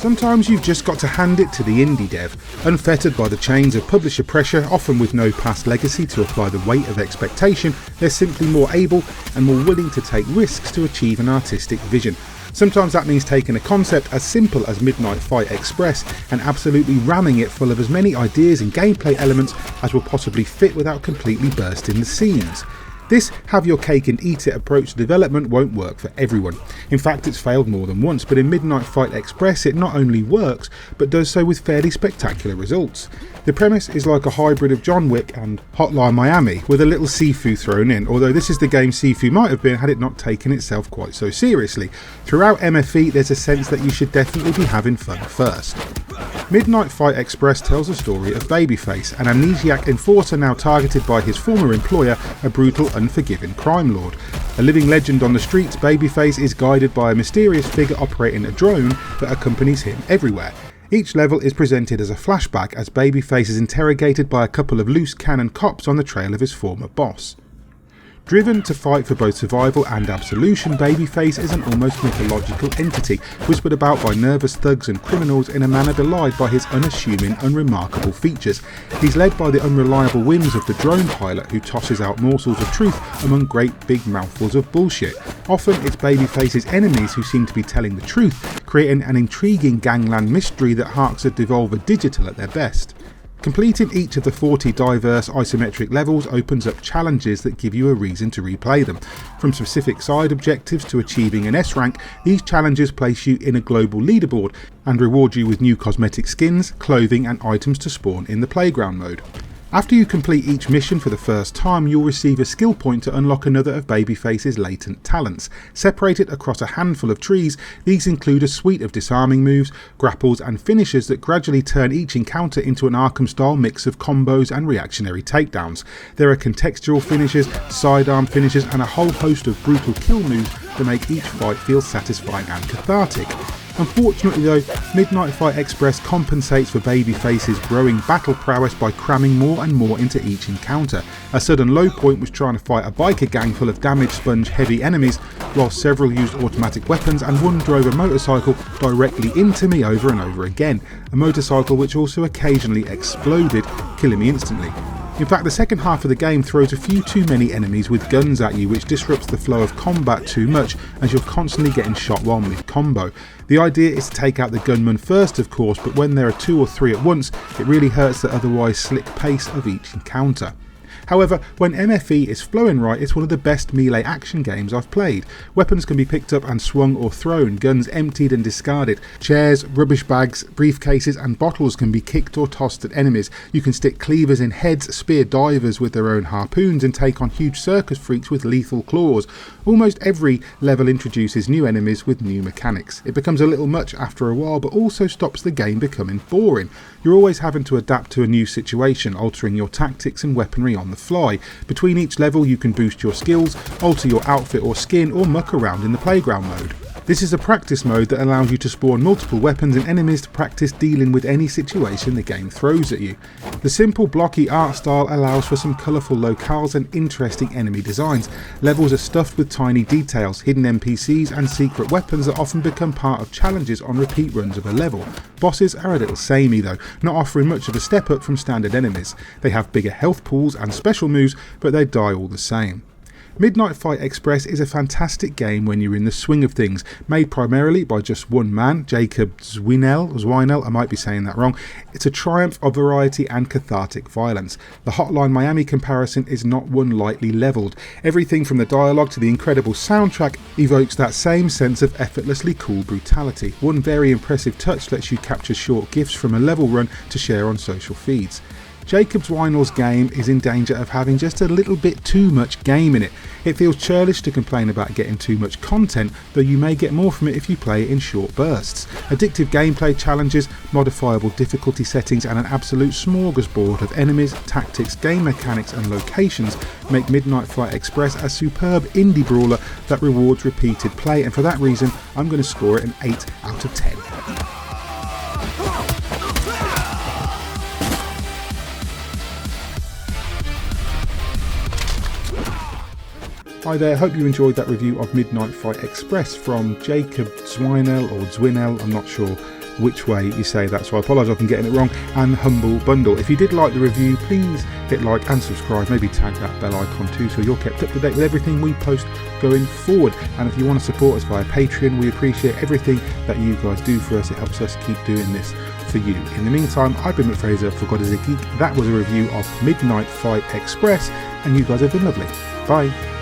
Sometimes you've just got to hand it to the indie dev. Unfettered by the chains of publisher pressure, often with no past legacy to apply the weight of expectation, they're simply more able and more willing to take risks to achieve an artistic vision. Sometimes that means taking a concept as simple as Midnight Fight Express and absolutely ramming it full of as many ideas and gameplay elements as will possibly fit without completely bursting the seams. This have your cake and eat it approach to development won't work for everyone. In fact, it's failed more than once, but in Midnight Fight Express it not only works, but does so with fairly spectacular results. The premise is like a hybrid of John Wick and Hotline Miami, with a little Sifu thrown in, although this is the game Sifu might have been had it not taken itself quite so seriously. Throughout MFE there's a sense that you should definitely be having fun first. Midnight Fight Express tells the story of Babyface, an amnesiac enforcer now targeted by his former employer, a brutal, unforgiving crime lord. A living legend on the streets, Babyface is guided by a mysterious figure operating a drone that accompanies him everywhere. Each level is presented as a flashback as Babyface is interrogated by a couple of loose cannon cops on the trail of his former boss. Driven to fight for both survival and absolution, Babyface is an almost mythological entity, whispered about by nervous thugs and criminals in a manner belied by his unassuming, unremarkable features. He's led by the unreliable whims of the drone pilot who tosses out morsels of truth among great big mouthfuls of bullshit. Often it's Babyface's enemies who seem to be telling the truth, creating an intriguing gangland mystery that harks at Devolver Digital at their best. Completing each of the 40 diverse isometric levels opens up challenges that give you a reason to replay them. From specific side objectives to achieving an S rank, these challenges place you in a global leaderboard and reward you with new cosmetic skins, clothing and items to spawn in the playground mode. After you complete each mission for the first time, you'll receive a skill point to unlock another of Babyface's latent talents. Separated across a handful of trees, these include a suite of disarming moves, grapples and finishers that gradually turn each encounter into an Arkham-style mix of combos and reactionary takedowns. There are contextual finishers, sidearm finishers and a whole host of brutal kill moves that make each fight feel satisfying and cathartic. Unfortunately though, Midnight Fight Express compensates for Babyface's growing battle prowess by cramming more and more into each encounter. A sudden low point was trying to fight a biker gang full of damage sponge heavy enemies, while several used automatic weapons and one drove a motorcycle directly into me over and over again, a motorcycle which also occasionally exploded, killing me instantly. In fact, the second half of the game throws a few too many enemies with guns at you, which disrupts the flow of combat too much as you're constantly getting shot while mid-combo. The idea is to take out the gunman first of course, but when there are 2 or 3 at once, it really hurts the otherwise slick pace of each encounter. However, when MFE is flowing right, it's one of the best melee action games I've played. Weapons can be picked up and swung or thrown, guns emptied and discarded, chairs, rubbish bags, briefcases and bottles can be kicked or tossed at enemies. You can stick cleavers in heads, spear divers with their own harpoons and take on huge circus freaks with lethal claws. Almost every level introduces new enemies with new mechanics. It becomes a little much after a while, but also stops the game becoming boring. You're always having to adapt to a new situation, altering your tactics and weaponry on the fly. Between each level you can boost your skills, alter your outfit or skin, or muck around in the playground mode. This is a practice mode that allows you to spawn multiple weapons and enemies to practice dealing with any situation the game throws at you. The simple blocky art style allows for some colourful locales and interesting enemy designs. Levels are stuffed with tiny details, hidden NPCs and secret weapons that often become part of challenges on repeat runs of a level. Bosses are a little samey though, not offering much of a step up from standard enemies. They have bigger health pools and special moves, but they die all the same. Midnight Fight Express is a fantastic game when you're in the swing of things, made primarily by just one man, Jacob Zwinel, I might be saying that wrong. It's a triumph of variety and cathartic violence. The Hotline Miami comparison is not one lightly levelled. Everything from the dialogue to the incredible soundtrack evokes that same sense of effortlessly cool brutality. One very impressive touch lets you capture short gifs from a level run to share on social feeds. Jacob Zwinel's game is in danger of having just a little bit too much game in it. It feels churlish to complain about getting too much content, though you may get more from it if you play it in short bursts. Addictive gameplay challenges, modifiable difficulty settings and an absolute smorgasbord of enemies, tactics, game mechanics and locations make Midnight Fight Express a superb indie brawler that rewards repeated play, and for that reason I'm going to score it an 8 out of 10. Hi there, hope you enjoyed that review of Midnight Fight Express from Jacob Zwinel or Zwinel, I'm not sure. which way you say that, so I apologise for getting it wrong, and Humble Bundle. If you did like the review, please hit like and subscribe, maybe tag that bell icon too, so you're kept up to date with everything we post going forward. And if you want to support us via Patreon, we appreciate everything that you guys do for us. It helps us keep doing this for you. In the meantime, I've been McFraser for God is a Geek. That was a review of Midnight Fight Express, and you guys have been lovely. Bye.